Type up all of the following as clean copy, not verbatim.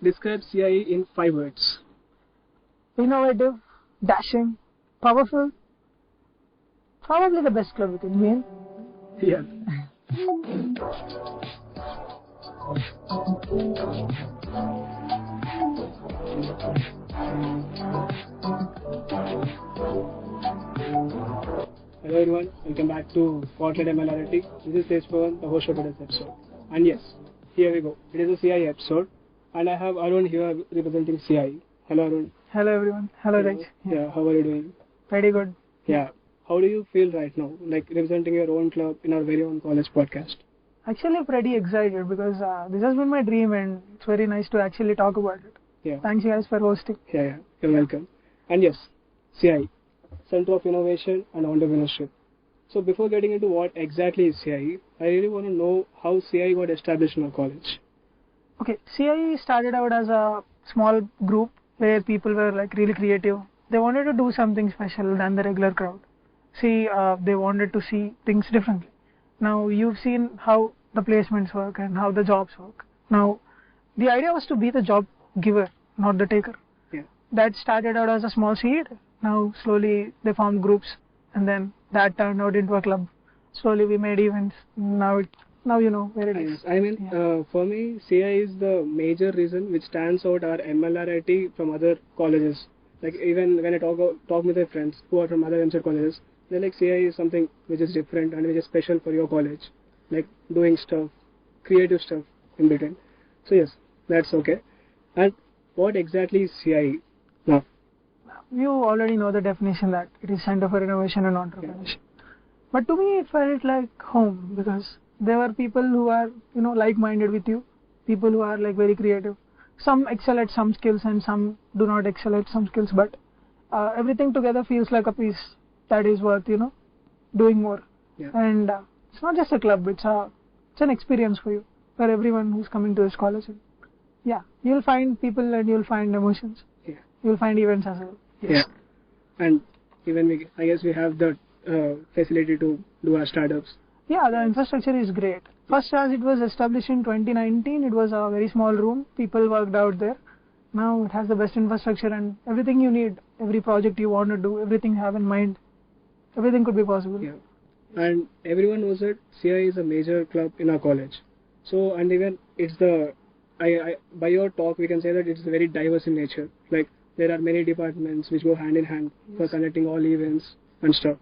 describe CIE in 5 words. Innovative, dashing, powerful. Probably the best club we can win. Yeah. Hello everyone, welcome back to Spotlight MLRT. This is Tejpawan, the host of today's episode. And yes, here we go. It is a CIE episode, and I have Arun here representing CIE. Hello Arun. Hello everyone. Hello Raj. Yeah, how are you doing? Pretty good. Yeah. How do you feel right now, like representing your own club in our very own college podcast? Actually pretty excited because this has been my dream and it's very nice to actually talk about it. Yeah. Thanks you guys for hosting. Yeah, you're welcome. And yes, CIE, Center of Innovation and Entrepreneurship. So before getting into what exactly is CIE, I really want to know how CIE got established in our college. Okay, CIE started out as a small group where people were like really creative. They wanted to do something special than the regular crowd. They wanted to see things differently. Now you've seen how the placements work and how the jobs work. Now the idea was to be the job giver, not the taker. Yeah. That started out as a small seed. Now slowly they formed groups, and then that turned out into a club. Slowly we made events. Now you know where it is. I mean, for me, CIE is the major reason which stands out our MLRIT from other colleges. Like even when I talk with my friends who are from other MCET colleges, they're like CIE is something which is different and which is special for your college, like doing stuff, creative stuff in between. So yes, that's okay. And what exactly is CIE now? You already know the definition that it is Center for Innovation and Entrepreneurship. Yeah. But to me it felt like home because there were people who are like-minded with you, people who are like very creative. Some excel at some skills and some do not excel at some skills, but everything together feels like a piece that is worth doing more. Yeah. And it's not just a club, it's an experience for you, for everyone who's coming to this college. And, yeah, you'll find people and you'll find emotions. Yeah. You'll find events as well. Yes. Yeah. And even I guess we have the facility to do our startups. Yeah, the infrastructure is great. First, as it was established in 2019, it was a very small room. People worked out there. Now it has the best infrastructure and everything you need. Every project you want to do, everything you have in mind, everything could be possible. Yeah. And everyone knows that CIE is a major club in our college. So, and even it's by your talk, we can say that it's very diverse in nature. Like there are many departments which go hand in hand for conducting all events and stuff.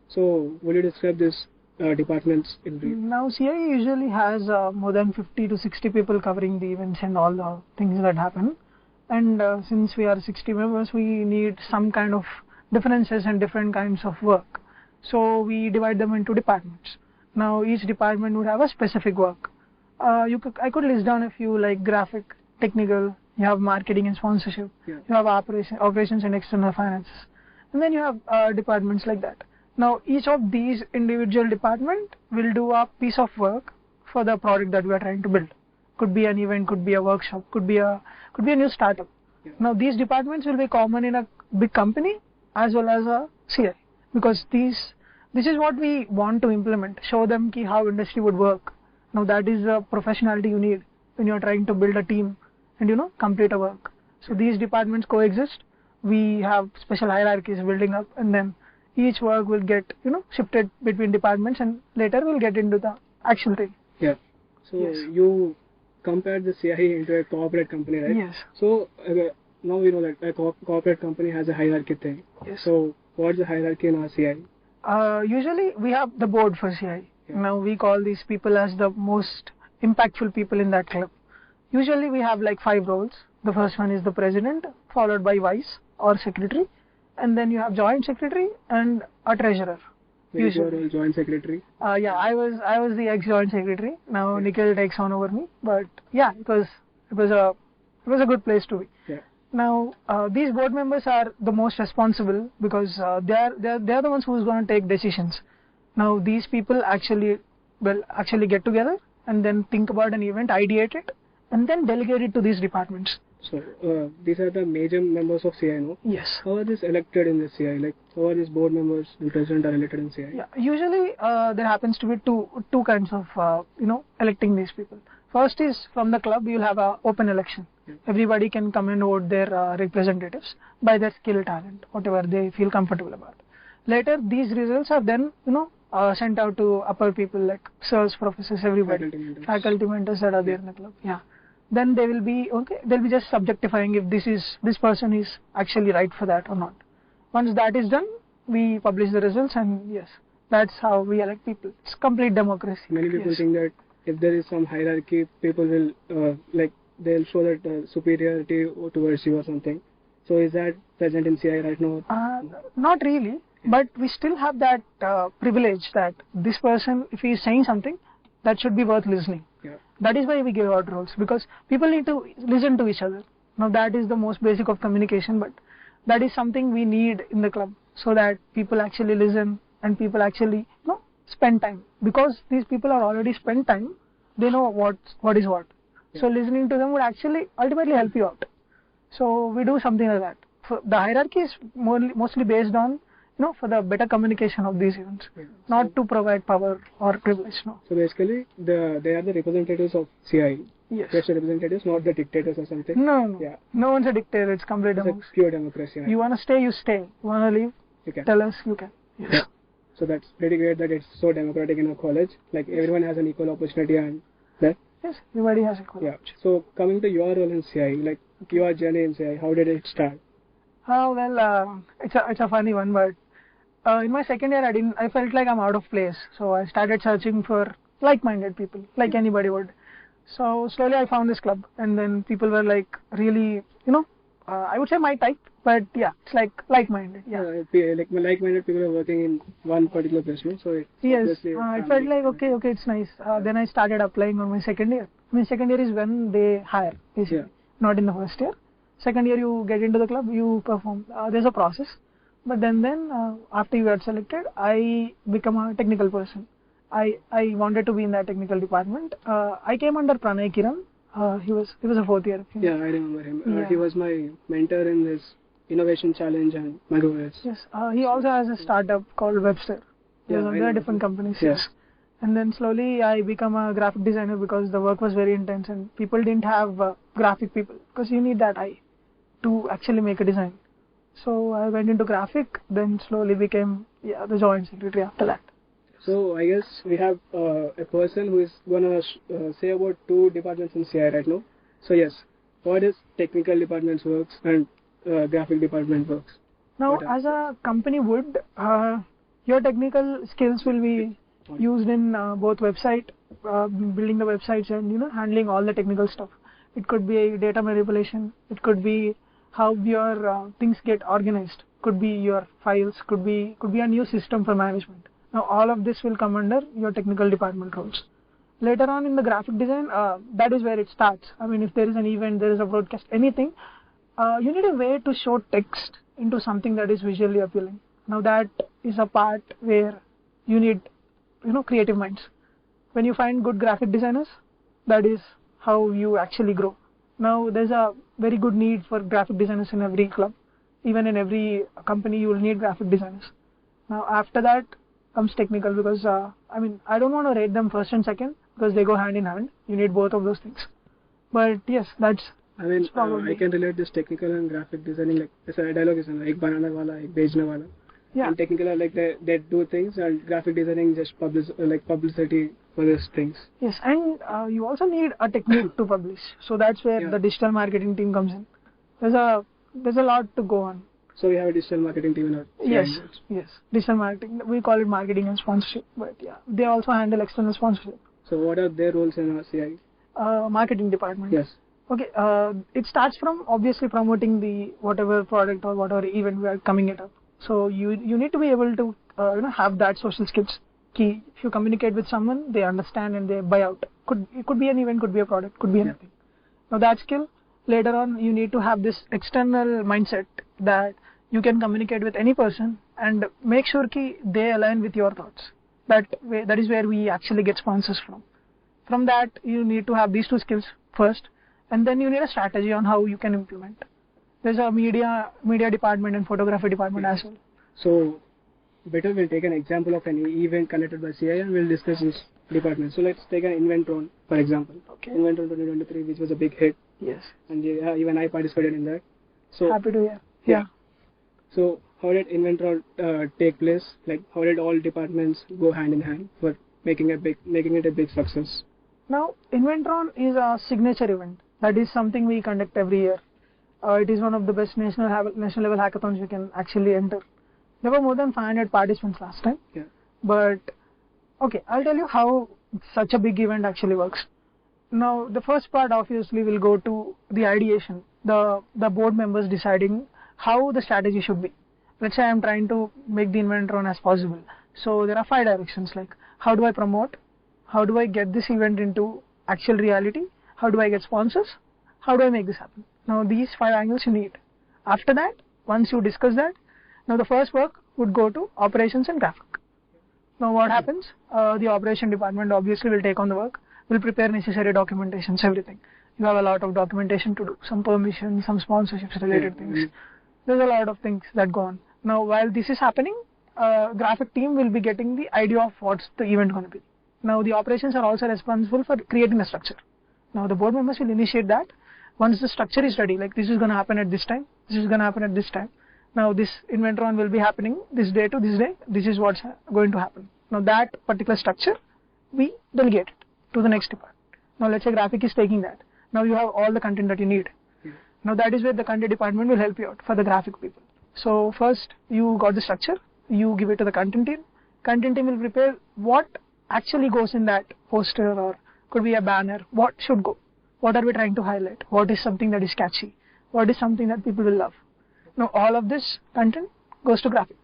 So, will you describe this? Departments in brief? Now CIE usually has more than 50 to 60 people covering the events and all the things that happen, and since we are 60 members we need some kind of differences and different kinds of work, so we divide them into departments. Now each department would have a specific work. I could list down a few like graphic, technical, you have marketing and sponsorship, you have operations and external finances, and then you have departments like that. Now each of these individual department will do a piece of work for the product that we are trying to build. Could be an event, could be a workshop, could be a new startup. Yeah. Now these departments will be common in a big company as well as a CIE, because this is what we want to implement. Show them how industry would work. Now that is the professionality you need when you are trying to build a team and complete a work. So these departments coexist. We have special hierarchies building up, and then each work will get shifted between departments, and later we'll get into the actual thing. Yeah. So yes. You compared the CIE into a corporate company, right? Yes. So now we know that a corporate company has a hierarchy thing. Yes. So what's the hierarchy in our CIE? Usually we have the board for CIE. Yeah. Now we call these people as the most impactful people in that club. Usually we have like 5 roles. The first one is the president, followed by vice or secretary. And then you have joint secretary and a treasurer. Is your role joint secretary? Yeah, I was the ex-joint secretary. Now Nikhil takes on over me. But yeah, it was a good place to be. Yeah. Now these board members are the most responsible because they are the ones who's going to take decisions. Now these people actually get together and then think about an event, ideate it, and then delegate it to these departments. So these are the major members of CIE, no? Yes. How are these elected in the CIE? Like how are these board members, the president, are elected in CIE? Yeah. Usually there happens to be two kinds of electing these people. First is from the club you'll have an open election. Everybody can come and vote their representatives by their skill, talent, whatever they feel comfortable about. Later, these results are then, sent out to upper people like sirs, professors, everybody, faculty mentors that are there in the club. Yeah. Then they will be they'll be just subjectifying if this person is actually right for that or not. Once that is done, we publish the results, and yes, that's how we elect people. It's complete democracy. Many people think that if there is some hierarchy, people will they'll show that superiority towards you or something. So is that present in CI right now? Not really, but we still have that privilege that this person, if he is saying something, that should be worth listening. Yeah. That is why we give out roles, because people need to listen to each other. Now that is the most basic of communication, but that is something we need in the club, so that people actually listen and people actually spend time, because these people are already spent time. They know what is what. Yeah. So listening to them would actually ultimately help you out. So we do something like that. So the hierarchy is mostly based on for the better communication of these events, not to provide power or privilege. No. So basically, they are the representatives of CIE. Yes. Just the representatives, not the dictators or something. No. Yeah. No one's a dictator. It's complete democracy. Pure democracy. Right? You wanna stay, you stay. You wanna leave, you can. Tell us, you can. Yes. Yeah. So that's pretty great that it's so democratic in a college. Like everyone has an equal opportunity and that. Yes, everybody has equal opportunity. So coming to your role in CIE, like your journey in CIE, how did it start? It's a funny one, but in my second year, I felt like I'm out of place. So I started searching for like-minded people, like anybody would. So slowly I found this club, and then people were like really, I would say my type, but yeah, it's like-minded. Yeah. Like like-minded people are working in one particular place, no? So it felt like okay, it's nice. Then I started applying on my second year. My second year is when they hire, basically, not in the first year. Second year you get into the club, you perform. There's a process, but then after you get selected, I become a technical person. I wanted to be in that technical department. I came under Pranay Kiran. He was a fourth year. Yeah, I remember him. He was my mentor in this innovation challenge and microwaves. Yes, he also has a startup called Webster. There are different companies. Yes. And then slowly I become a graphic designer because the work was very intense and people didn't have graphic people, because you need that eye to actually make a design. So I went into graphic, then slowly became the joint secretary after that. So I guess we have a person who is gonna say about two departments in CI right now. So yes, what is technical departments works and graphic department works? Now, as a company would, your technical skills will be used in both website, building the websites and handling all the technical stuff. It could be data manipulation. It could be how your things get organized. Could be your files. Could be a new system for management. Now all of this will come under your technical department roles. Later on in the graphic design, that is where it starts. I mean, if there is an event, there is a broadcast, anything, you need a way to show text into something that is visually appealing. Now that is a part where you need, creative minds. When you find good graphic designers, that is how you actually grow. Now there's a very good need for graphic designers in every club. Even in every company, you will need graphic designers. Now after that comes technical, because I don't want to rate them first and second, because they go hand in hand. You need both of those things. But yes, that's probably. I can relate this technical and graphic designing, like it's a dialogue is like banana wala, ek bejne wala. Yeah. And technical are like they do things, and graphic designing just publicity for these things. Yes, and you also need a technique to publish. So that's where the digital marketing team comes in. There's a lot to go on. So we have a digital marketing team in our CI. Yes, digital marketing. We call it marketing and sponsorship, but they also handle external sponsorship. So what are their roles in our CI? Marketing department. Yes. Okay, it starts from obviously promoting the whatever product or whatever event we are coming it up. So you need to be able to have that social skills. Key. If you communicate with someone, they understand and they buy out. It could be an event, could be a product, could be anything. Now that skill, later on you need to have this external mindset that you can communicate with any person and make sure they align with your thoughts. That is where we actually get sponsors from. From that, you need to have these two skills first, and then you need a strategy on how you can implement. There's a media department and photography department as well. So better we'll take an example of an event conducted by CI and we'll discuss this department. So let's take an Inventron, for example. Okay. Inventron 2023, which was a big hit. Yes. And even I participated in that. So Happy to hear. Yeah. So how did Inventron take place? Like how did all departments go hand in hand for making it a big success? Now, Inventron is a signature event. That is something we conduct every year. It is one of the best national level hackathons you can actually enter. There were more than 500 participants last time. Yeah. But okay, I'll tell you how such a big event actually works. Now, the first part obviously will go to the ideation, the board members deciding how the strategy should be. Let's say I'm trying to make the Inventron as possible. So there are 5 directions, like how do I promote, how do I get this event into actual reality, how do I get sponsors, how do I make this happen. Now these 5 angles you need. After that, once you discuss that, now the first work would go to operations and graphic. Now what happens? The operation department obviously will take on the work, will prepare necessary documentations, everything. You have a lot of documentation to do, some permissions, some sponsorships related things. There's a lot of things that go on. Now while this is happening, graphic team will be getting the idea of what's the event going to be. Now the operations are also responsible for creating the structure. Now the board members will initiate that. Once the structure is ready, like this is going to happen at this time, this is going to happen at this time. Now this Inventron will be happening this day to this day, this is what's going to happen. Now that particular structure, we delegate it to the next department. Now let's say graphic is taking that. Now you have all the content that you need. Now that is where the content department will help you out for the graphic people. So first you got the structure, you give it to the content team. Content team will prepare what actually goes in that poster or could be a banner, what should go. What are we trying to highlight? What is something that is catchy? What is something that people will love? Now all of this content goes to graphic.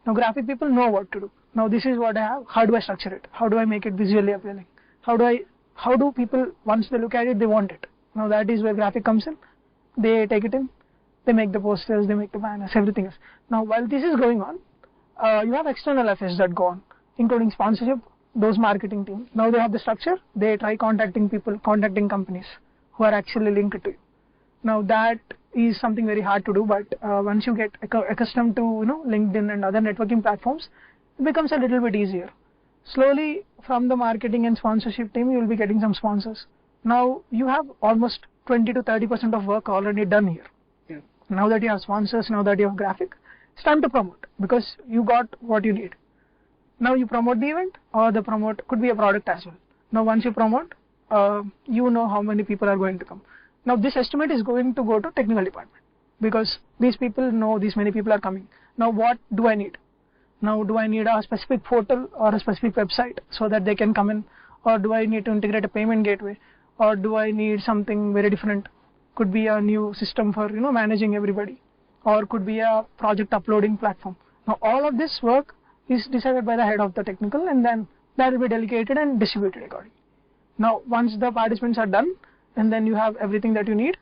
Now graphic people know what to do. Now this is what I have. How do I structure it? How do I make it visually appealing? How do people, once they look at it, they want it? Now that is where graphic comes in. They take it in. They make the posters, they make the banners, everything else. Now while this is going on, you have external affairs that go on, including sponsorship, those marketing teams. Now they have the structure. They try contacting people, contacting companies who are actually linked to you. Now that is something very hard to do, but once you get accustomed to LinkedIn and other networking platforms, it becomes a little bit easier. Slowly from the marketing and sponsorship team, you will be getting some sponsors. Now you have almost 20 to 30% of work already done here. Yeah. Now that you have sponsors, now that you have graphic, it's time to promote because you got what you need. Now you promote the event, or the promote could be a product as well. Now once you promote, you know how many people are going to come. Now this estimate is going to go to technical department because these people know these many people are coming. Now what do I need? Now do I need a specific portal or a specific website so that they can come in, or do I need to integrate a payment gateway, or do I need something very different? Could be a new system for managing everybody, or could be a project uploading platform. Now all of this work is decided by the head of the technical, and then that will be delegated and distributed accordingly. Now once the participants are done and then you have everything that you need,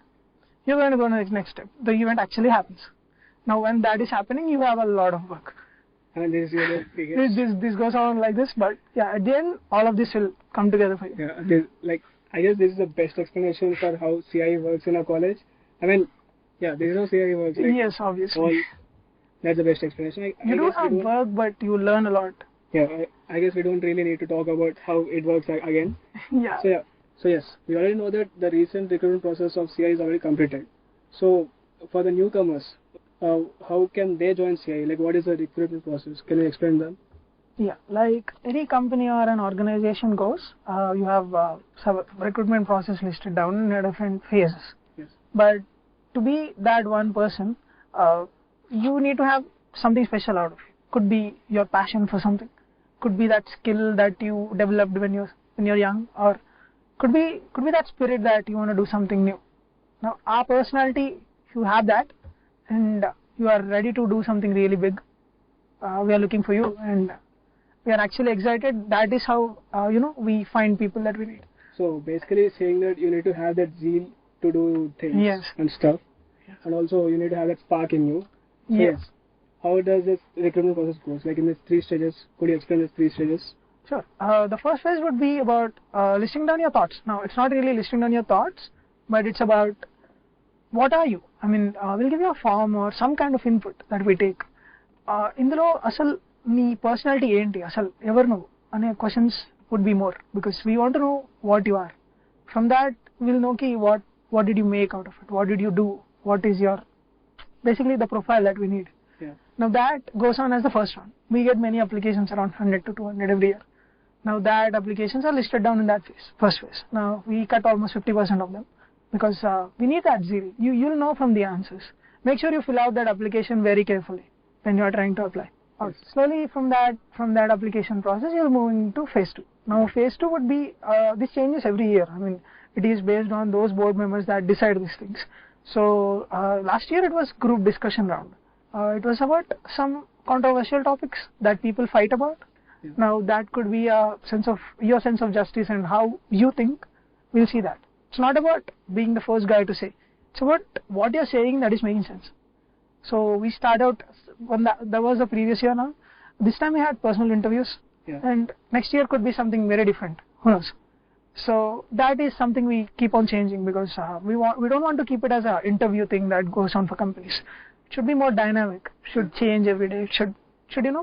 you're going to go to the next step. The event actually happens. Now when that is happening, you have a lot of work. And this is this goes on like this, but yeah, at the end all of this will come together for you. Yeah, I guess this is the best explanation for how CIE works in a college. I mean, yeah, this is how CIE works. Yes, obviously. That's the best explanation. You do have work, but you learn a lot. Yeah, I guess we don't really need to talk about how it works again. Yeah. So yes, we already know that the recent recruitment process of CIE is already completed. So for the newcomers, how can they join CIE? Like what is the recruitment process? Can you explain that? Yeah, like any company or an organization goes, you have some recruitment process listed down in different phases. Yes. But to be that one person, you need to have something special out of it. Could be your passion for something, could be that skill that you developed when you're young, or could be that spirit that you want to do something new. Now our personality, if you have that and you are ready to do something really big, we are looking for you, and we are actually excited. That is how we find people that we need. So basically saying that you need to have that zeal to do things. Yes. And stuff. Yes. And also you need to have that spark in you. So Yes. How does this recruitment process goes? Like in these 3 stages, could you explain these 3 stages? Sure. The first phase would be about listing down your thoughts. Now it's not really listing down your thoughts, but it's about what are you? I mean, we'll give you a form or some kind of input that we take. ఇందులో అసలు నీ personality ఏంటి, అసలు ఎవరు నువ్వు అనే questions would be more, because we want to know what you are. From that will know కి what What did you make out of it? What did you do? What is your, basically the profile that we need. Yeah. Now that goes on as the first one. We get many applications, around 100 to 200 every year. Now that applications are listed down in that phase, first phase. Now we cut almost 50% of them because we need that zeal. You'll know from the answers. Make sure you fill out that application very carefully when you are trying to apply. Yes. Slowly from that application process, you're moving to phase 2. Now phase 2 would be, this changes every year. I mean, it is based on those board members that decide these things. So last year it was group discussion round. It was about some controversial topics that people fight about. Yeah. Now that could be your sense of justice and how you think. We'll see that. It's not about being the first guy to say. It's about what you're saying that is making sense. So we start out, when that was the previous year now. This time we had personal interviews. Yeah. And next year could be something very different. Who knows? So that is something we keep on changing because we don't want to keep it as an interview thing that goes on for companies. It should be more dynamic. Should change every day. It should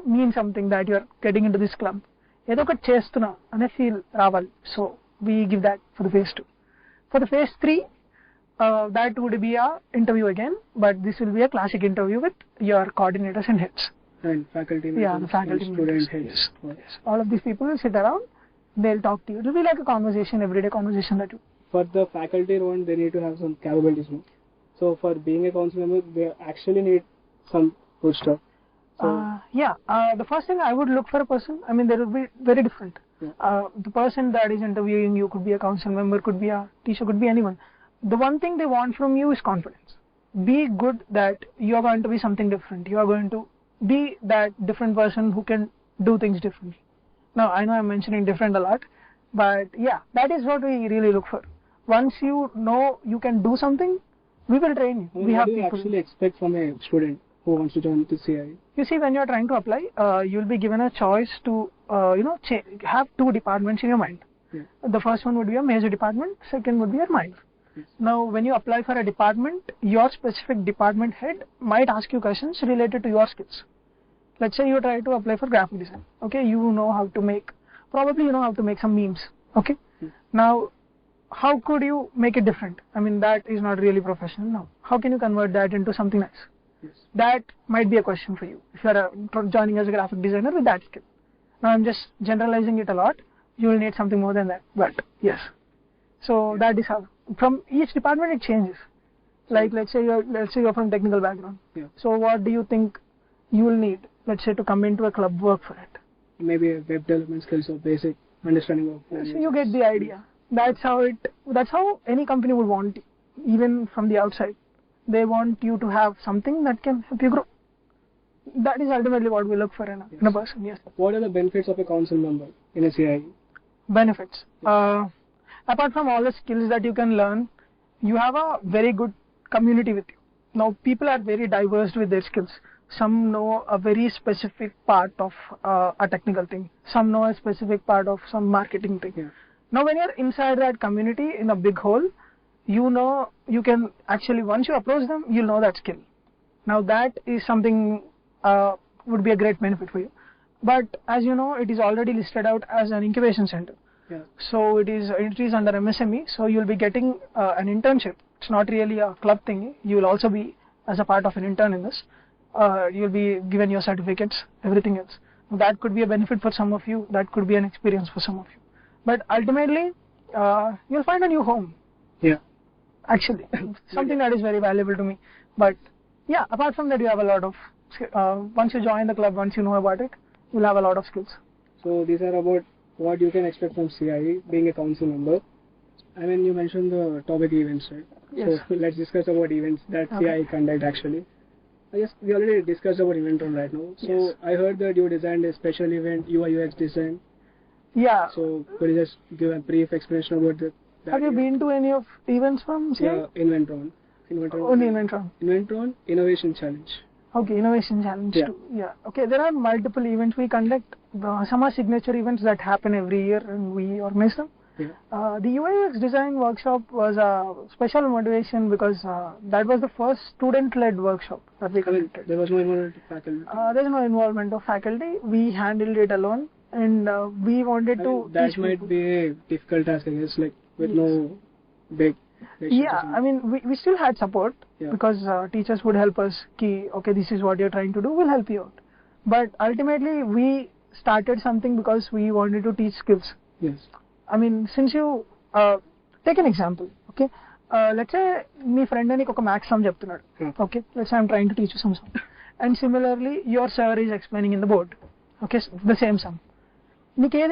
mean something that you're getting into this club. Edo okati chestunna ane feel raval. So we give that for the phase 2. For the phase 3, that would be a interview again, but this will be a classic interview with your coordinators and heads. And faculty members. Yeah, the faculty and members. student heads. Yes. All of these people will sit around. They'll talk to you. It will be like a conversation, everyday conversation that you. For the faculty round, they need to have some capabilities. No? So for being a council member, they actually need some good stuff. So, the first thing I would look for a person, I mean, they will be very different. Yeah. The person that is interviewing you could be a council member, could be a teacher, could be anyone. The one thing they want from you is confidence. Be good that you are going to be something different. You are going to be that different person who can do things differently. Now, I know I'm mentioning different a lot, but yeah, that is what we really look for. Once you know you can do something, we will train you. We what have do you people. actually expect from a student who wants to join the CIE? You see, when you're trying to apply, you'll be given a choice to, have 2 departments in your mind. Yeah. The first one would be a major department, second would be your minor. Yes. Now, when you apply for a department, your specific department head might ask you questions related to your skills. Let's say you try to apply for graphic design. Okay, you know how to make some memes. Okay. Now, how could you make it different? I mean, that is not really professional now. How can you convert that into something nice? Yes. That might be a question for you if you are joining as a graphic designer with that skill. Now, I'm just generalizing it a lot. You will need something more than that. But yes. So that is how from each department it changes. Like let's say you're from technical background. Yeah. So what do you think you will need? Let's say to come into a club, work for it. Maybe a web development skills or basic understanding of. So you get the idea. That's how any company would want you, even from the outside. They want you to have something that can help you grow. That is ultimately what we look for in a person. Yes. What are the benefits of a council member in a CIE? Benefits. Apart from all the skills that you can learn, you have a very good community with you. Now, people are very diverse with their skills. Some know a very specific part of a technical thing. Some know a specific part of some marketing thing. Yeah. Now, when you're inside that community in a big whole, you know you can actually, once you approach them, you'll know that skill. Now, that is something would be a great benefit for you. But as you know, it is already listed out as an incubation center. Yeah. So it is under MSME. So you'll be getting an internship. It's not really a club thing. You will also be as a part of an intern in this. You'll be given your certificates, everything else. That could be a benefit for some of you. That could be an experience for some of you. But ultimately, you'll find a new home. Yeah. Actually, something that is very valuable to me. But yeah, apart from that, you have a lot of. Once you join the club, once you know about it, you'll have a lot of skills. So these are about what you can expect from CIE, being a council member. I mean, you mentioned the topic events, right? Yes. So let's discuss about events that CIE conduct actually. We already discussed about event on right now. So Yes. I heard that you designed a special event, UI UX design. Yeah. So could you just give a brief explanation about that? Have you been to any of events from CIE? Yeah, Inventron. Only Inventron. Inventron Innovation Challenge. Okay, Innovation Challenge Yeah. too. Yeah. Okay, there are multiple events we conduct. Some are signature events that happen every year and we organize them. Yeah. The UI/UX design workshop was a special motivation because that was the first student-led workshop that we conducted. There was no involvement of faculty. There's no involvement of faculty. We handled it alone, and we wanted to. That teach might people. be a difficult task, I guess, like with no big Yeah, I mean, we still had support because teachers would help us. Okay, this is what you're trying to do. We'll help you out. But ultimately, we started something because we wanted to teach skills. Yes. I mean, since you take an example, okay. Let's say my friend and a max sum cheptunnadu. Okay, let's say I'm trying to teach you some sum, and similarly your sir is explaining in the board. Okay, the same sum. Yeah,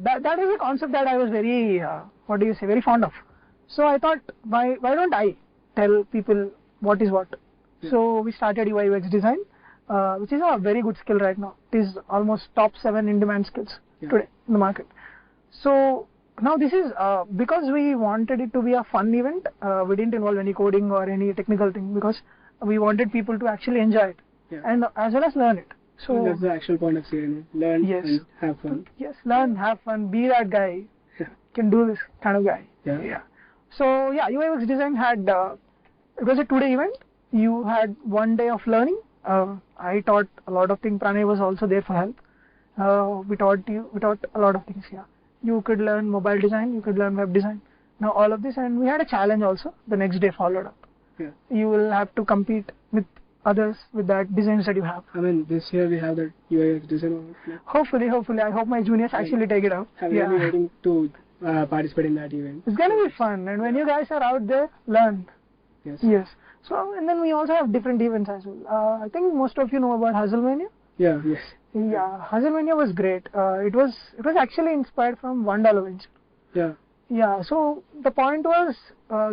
that is a concept that I was very, very fond of. So I thought, why don't I tell people what is what? So we started UI UX design, which is a very good skill right now. It is almost top 7 in-demand skills today in the market. So now this is because we wanted it to be a fun event. We didn't involve any coding or any technical thing because we wanted people to actually enjoy it and as well as learn it. So that's the actual point of CIE. Learn and have fun. Yes, learn, have fun, be that guy. Can do this kind of guy. So yeah, UI UX design had it was a 2-day event. You had 1 day of learning. I taught a lot of things. Pranay was also there for help. We taught a lot of things. You could learn mobile design. You could learn web design. Now all of this, and we had a challenge also. The next day followed up. You will have to compete with others with that designs that you have. I mean, this year we have that UI UX design. Hopefully. I hope my juniors actually take it out. Have you been waiting to participate in that event? It's gonna be fun, and when you guys are out there, learn. Yes. So, and then we also have different events as well. I think most of you know about Hustlemania. Yeah, Hustlemania was great. It was actually inspired from $1 venture. Yeah. So the point was,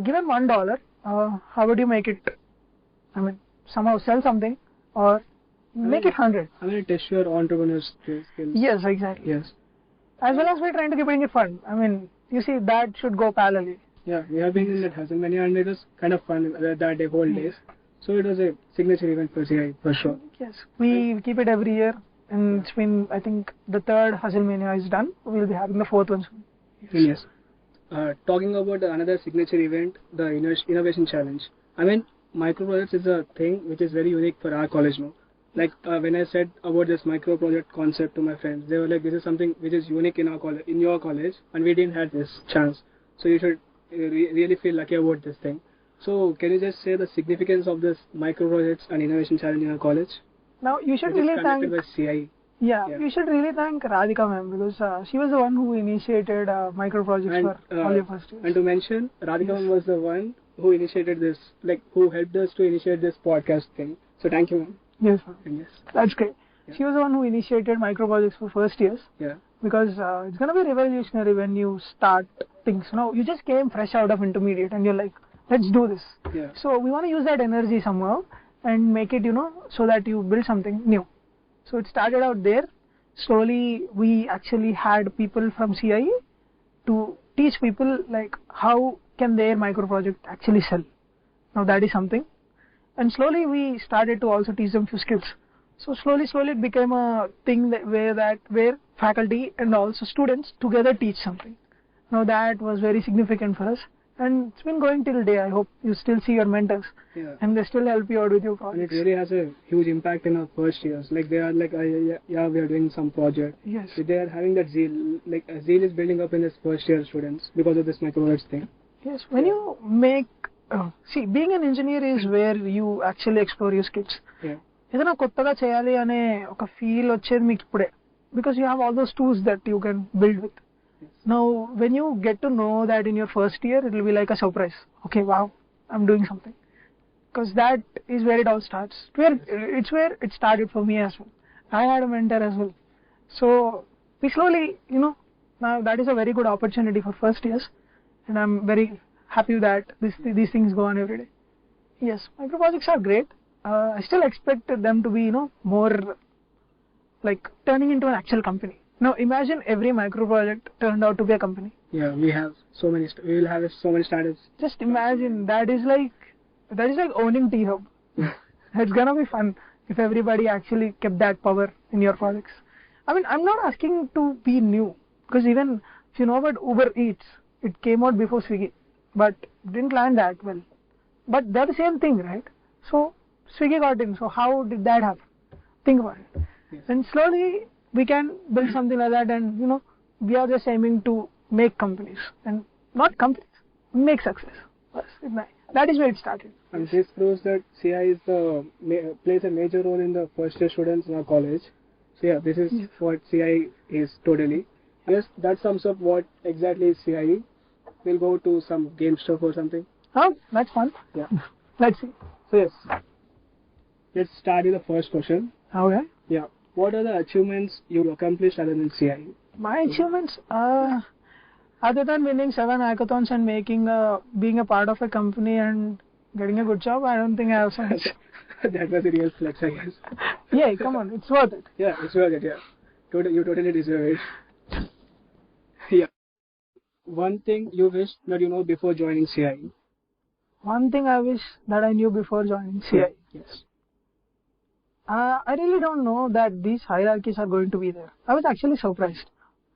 given $1, how would you make it? I mean, somehow sell something or make it 100. I mean, test your entrepreneur's skills. Yes, exactly. Yes. As well as we're trying to keep it fun. I mean, you see, that should go parallelly. Yeah, we have been in that Hustlemania and it was kind of fun that whole days. So it was a signature event for CIE for sure. Yes, we keep it every year, and it's been, I think, the 3rd Hustlemania is done. We'll be having the 4th one soon. Yes. Talking about another signature event, the innovation challenge. I mean, micro projects is a thing which is very unique for our college now. Like when I said about this micro project concept to my friends, they were like, this is something which is unique in our college, and we didn't have this chance. So you should really feel lucky about this thing. So can you just say the significance of this micro projects and innovation challenge in our college? Now you should really thank by CIE. You should really thank Radhika ma'am because she was the one who initiated micro projects for all your first years. And to mention, Radhika ma'am was the one who initiated this, like who helped us to initiate this podcast thing. So thank you, ma'am. Yes, ma'am. Yes. That's great. She was the one who initiated micro projects for first years. Because it's gonna be revolutionary when you start things. You just came fresh out of intermediate and you're like, let's do this. So we want to use that energy somehow and make it, so that you build something new. So it started out there. Slowly we actually had people from CIE to teach people like how can their micro project actually sell. Now that is something. And slowly we started to also teach them few skills. So slowly it became a thing where faculty and also students together teach something. Now that was very significant for us, and it's been going till day. I hope you still see your mentors, and they still help you out with your projects. And it really has a huge impact in our first years. Like they are like, we are doing some project. Yes. So they are having that zeal. Like a zeal is building up in this first year students because of this micro projects thing. Yes. When you make, see, being an engineer is where you actually explore your skills. ఏదైనా కొత్తగా చేయాలి అనే ఒక feel వచ్చేది మీకు ఇప్పుడే because you have all those tools that you can build with. Now when you get to know that in your first year, it will be like a surprise. Okay, wow, I'm doing something, because that is where it all starts. It's where it started for me as well. I had a mentor as well. So we slowly, now that is a very good opportunity for first years, and I'm very happy that these things go on every day. Yes, micro projects are great. I still expect them to be, more like turning into an actual company. Now imagine every micro project turned out to be a company. Yeah, we have so many. We will have so many startups. Just imagine that is like owning T-Hub. It's gonna be fun if everybody actually kept that power in your projects. I mean, I'm not asking to be new, because even if you know about Uber Eats, it came out before Swiggy, but didn't land that well. But they're the same thing, right? So Swiggy got in. So how did that happen? Think about it. Yes. And slowly we can build something like that, and we are just aiming to make companies, and not complete, make success. That is where it started. And this proves that CI is plays a major role in the first year students in our college. So yeah, this is what CI is totally. Yes, that sums up what exactly is CIE. We'll go to some game stuff or something. Oh, that's fun. Yeah. Let's see. So yes, let's start with the first question. Okay. Yeah. What are the achievements you accomplished other than CIE? My achievements, other than winning 7 hackathons and being a part of a company and getting a good job, I don't think I have so much. That was a real flex, I guess. Yeah, come on, it's worth it. Yeah, it's worth it. Yeah, you totally deserve it. Yeah. One thing you wish that you know before joining CIE. One thing I wish that I knew before joining CIE. Yes. I really don't know that these hierarchies are going to be there. I was actually surprised.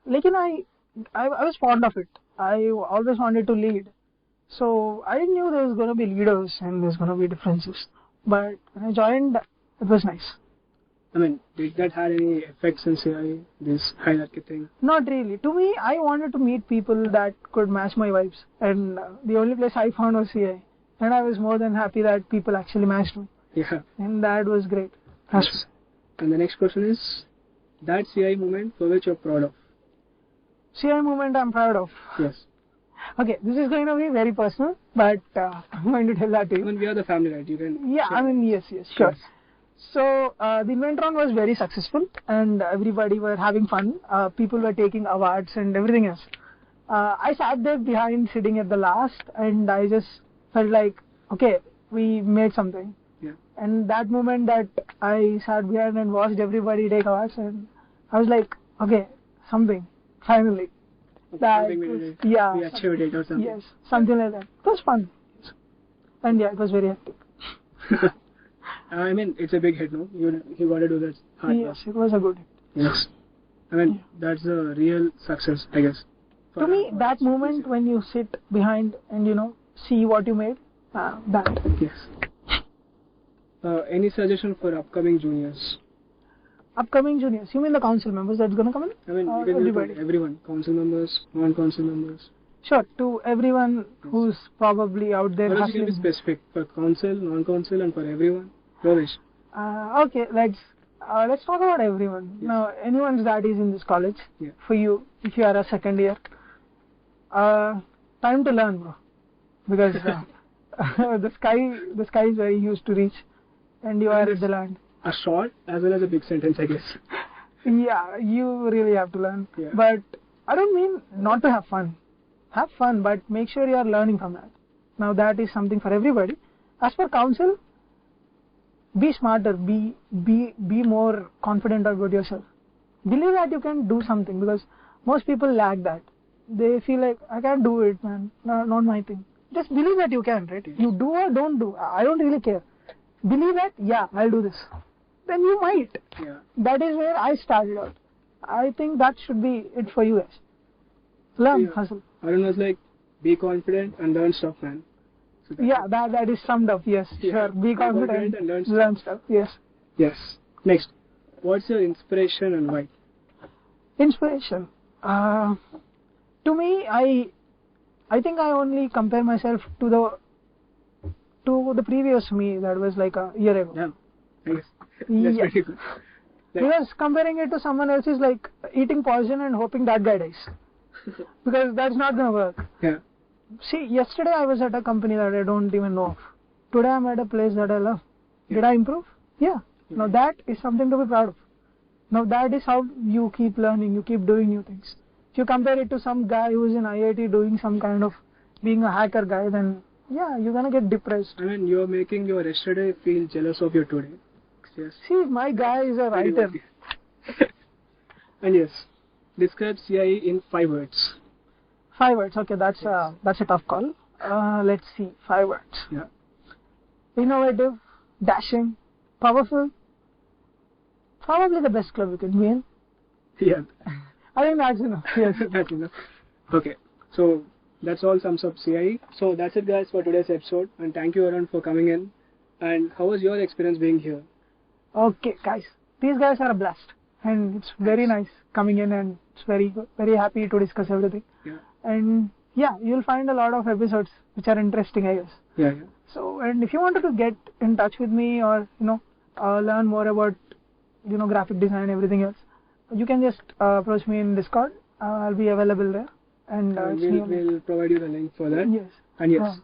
Like, I was fond of it. I always wanted to lead. So I knew there was going to be leaders and there's going to be differences. But when I joined, it was nice. I mean, did that have any effects in CIE, this hierarchy thing? Not really. To me, I wanted to meet people that could match my vibes. And the only place I found was CIE. And I was more than happy that people actually matched me. Yeah. And that was great. Yes. And the next question is, that CIE moment for which you're proud of? CIE moment I'm proud of. Yes. Okay, this is going to be very personal, but I'm going to tell that to you. I mean, we are the family, right? You can. Yeah, share. I mean, yes, sure. Yes. So the Inventron was very successful, and everybody were having fun. People were taking awards and everything else. I sat there behind, sitting at the last, and I just felt like, okay, we made something. Yeah. And that moment that I sat behind and watched everybody take awards, and I was like, okay, something, finally. That Something was, we achieved it or something. Yes, something like that. It was fun. And yeah, it was very hectic. I mean, it's a big hit, no? You got to do that hard work. Yes, it was a good hit. Yes. I mean, that's a real success, I guess. To me, that moment when you sit behind and, see what you made, that. Yes. Any suggestion for upcoming juniors? Upcoming juniors? You mean the council members that's going to come in? I mean, you can everybody? Everyone. Council members, non-council members. Sure, to everyone who's probably out there Or else you hustling. can be specific for council, non-council, and for everyone. Ramesh. Okay, let's talk about everyone. Yes. Now, anyone that is in this college, Yeah. for you, if you are a second year, time to learn, bro. Because the sky is very huge to reach, and you are at the land. A short as well as a big sentence, I guess. Yeah, you really have to learn. Yeah. But I don't mean not to have fun. Have fun, but make sure you are learning from that. Now, that is something for everybody. As for council, be smarter, be more confident about yourself. Believe that you can do something, because most people lack that. They feel like, I can't do it, man. No, not my thing. Just believe that you can, right? Yes. You do or don't do. I don't really care. Believe that, yeah, I'll do this. Then you might. Yeah. That is where I started out. I think that should be it for you guys. Learn, hustle. Arun was like, be confident and learn stuff, man. So Yeah, that is summed up, yes. Yeah. Sure, be confident and learn stuff, yes. Yes. Next. What's your inspiration and why? Inspiration. To me, I think I only compare myself to the previous me that was like a year ago. Yeah. I guess. That's Yeah. pretty good. Like, Because comparing it to someone else is like eating poison and hoping that guy dies. Because that's not gonna work. yeah. See, yesterday I was at a company that I don't even know of. Today I'm at a place that I love. Did I improve? Yeah. Now that is something to be proud of. Now that is how you keep learning, you keep doing new things. If you compare it to some guy who's in IIT doing some kind of being a hacker guy, then yeah, you're gonna get depressed. I mean, you're making your yesterday feel jealous of your today. Yes. See, my guy is a writer. And yes, describe CIE in 5 words. 5 words. Okay, that's a tough call. Let's see. 5 words. Yeah. Innovative, dashing, powerful. Probably the best club you can be in. Yeah. I think that's enough. Yes. That's enough. Okay. So that's all sums up CIE. So that's it, guys, for today's episode. And thank you, Arun, for coming in. And how was your experience being here? Okay, guys. These guys are a blast, and it's very nice coming in, and it's very good, very happy to discuss everything. Yeah. And yeah, you'll find a lot of episodes which are interesting, I guess. Yeah. So, and if you wanted to get in touch with me or learn more about graphic design and everything else, you can just approach me in Discord. I'll be available there, and we'll provide you the link for that. Yes. And yes,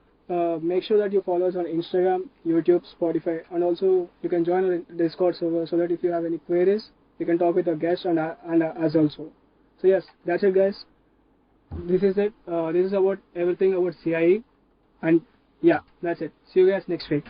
make sure that you follow us on Instagram, YouTube, Spotify, and also you can join our Discord server so that if you have any queries, you can talk with our guests and us also. So yes, that's it, guys. This is it. This is about everything about CIE, and yeah, that's it. See you guys next week.